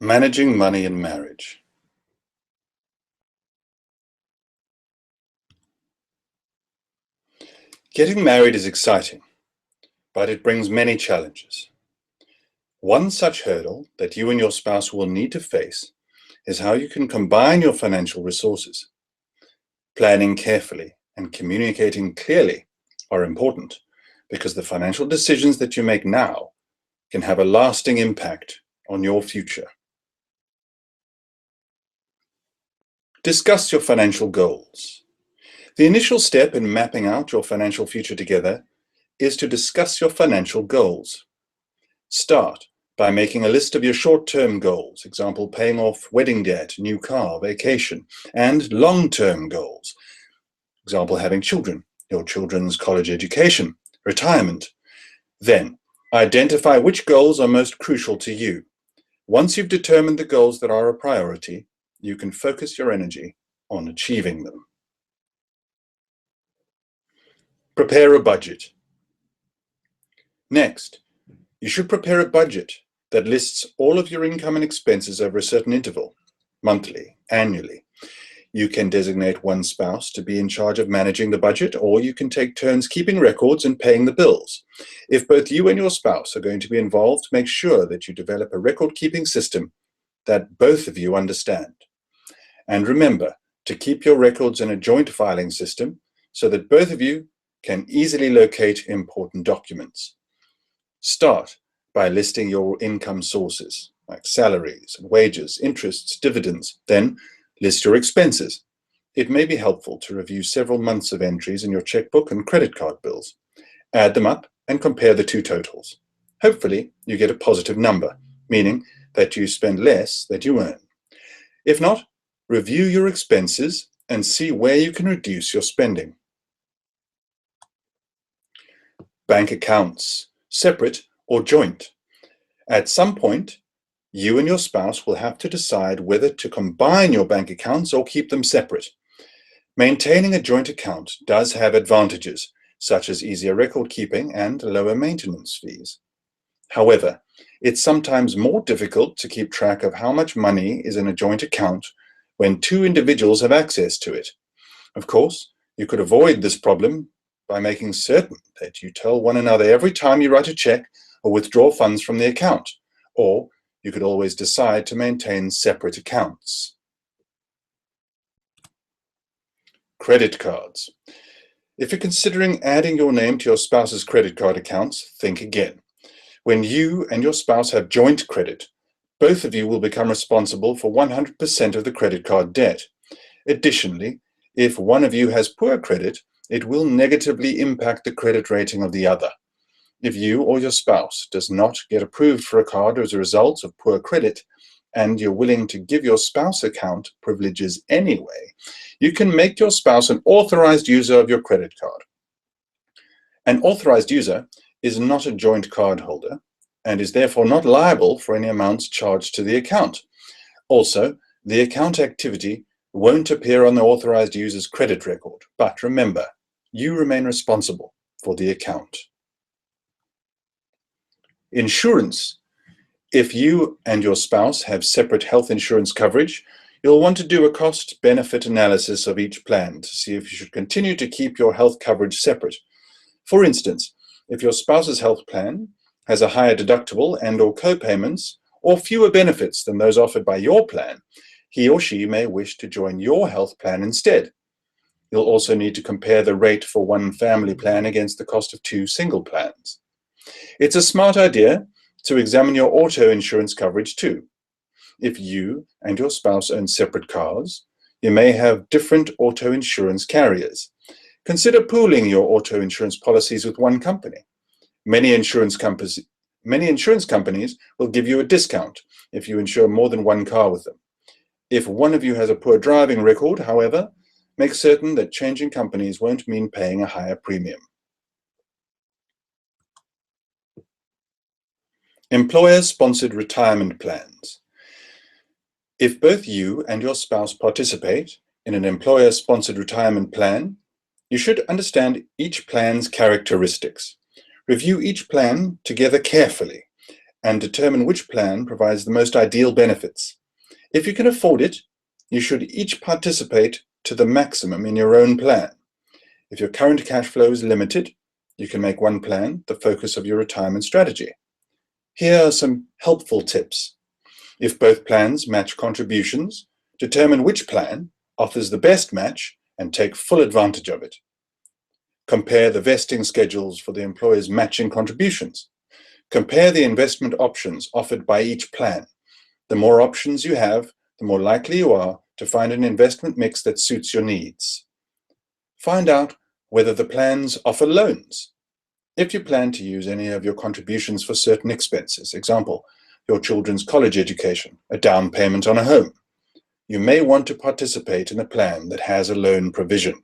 Managing money in marriage. Getting married is exciting, but it brings many challenges. One such hurdle that you and your spouse will need to face is how you can combine your financial resources. Planning carefully and communicating clearly are important because the financial decisions that you make now can have a lasting impact on your future. Discuss your financial goals. The initial step in mapping out your financial future together is to discuss your financial goals. Start by making a list of your short-term goals, example, paying off wedding debt, new car, vacation, and long-term goals, example, having children, your children's college education, retirement. Then, identify which goals are most crucial to you. Once you've determined the goals that are a priority, you can focus your energy on achieving them. Prepare a budget. Next, you should prepare a budget that lists all of your income and expenses over a certain interval, monthly, annually. You can designate one spouse to be in charge of managing the budget, or you can take turns keeping records and paying the bills. If both you and your spouse are going to be involved, make sure that you develop a record-keeping system that both of you understand. And remember to keep your records in a joint filing system so that both of you can easily locate important documents. Start by listing your income sources, like salaries, wages, interests, dividends. Then list your expenses. It may be helpful to review several months of entries in your checkbook and credit card bills. Add them up and compare the two totals. Hopefully, you get a positive number, meaning that you spend less than you earn. If not, review your expenses and see where you can reduce your spending. Bank accounts, separate or joint. At some point, you and your spouse will have to decide whether to combine your bank accounts or keep them separate. Maintaining a joint account does have advantages, such as easier record keeping and lower maintenance fees. However, it's sometimes more difficult to keep track of how much money is in a joint account when two individuals have access to it. Of course, you could avoid this problem by making certain that you tell one another every time you write a check or withdraw funds from the account, or you could always decide to maintain separate accounts. Credit cards. If you're considering adding your name to your spouse's credit card accounts, think again. When you and your spouse have joint credit, both of you will become responsible for 100% of the credit card debt. Additionally, if one of you has poor credit, it will negatively impact the credit rating of the other. If you or your spouse does not get approved for a card as a result of poor credit, and you're willing to give your spouse account privileges anyway, you can make your spouse an authorized user of your credit card. An authorized user is not a joint card holder and is therefore not liable for any amounts charged to the account. Also, the account activity won't appear on the authorized user's credit record, but remember, you remain responsible for the account. Insurance. If you and your spouse have separate health insurance coverage, you'll want to do a cost-benefit analysis of each plan to see if you should continue to keep your health coverage separate. For instance, if your spouse's health plan has a higher deductible and/or co-payments, or fewer benefits than those offered by your plan, he or she may wish to join your health plan instead. You'll also need to compare the rate for one family plan against the cost of two single plans. It's a smart idea to examine your auto insurance coverage too. If you and your spouse own separate cars, you may have different auto insurance carriers. Consider pooling your auto insurance policies with one company. Many insurance companies will give you a discount if you insure more than one car with them. If one of you has a poor driving record, however, make certain that changing companies won't mean paying a higher premium. Employer-sponsored retirement plans. If both you and your spouse participate in an employer-sponsored retirement plan, you should understand each plan's characteristics. Review each plan together carefully and determine which plan provides the most ideal benefits. If you can afford it, you should each participate to the maximum in your own plan. If your current cash flow is limited, you can make one plan the focus of your retirement strategy. Here are some helpful tips. If both plans match contributions, determine which plan offers the best match and take full advantage of it. Compare the vesting schedules for the employer's matching contributions. Compare the investment options offered by each plan. The more options you have, the more likely you are to find an investment mix that suits your needs. Find out whether the plans offer loans. If you plan to use any of your contributions for certain expenses, example, your children's college education, a down payment on a home, you may want to participate in a plan that has a loan provision.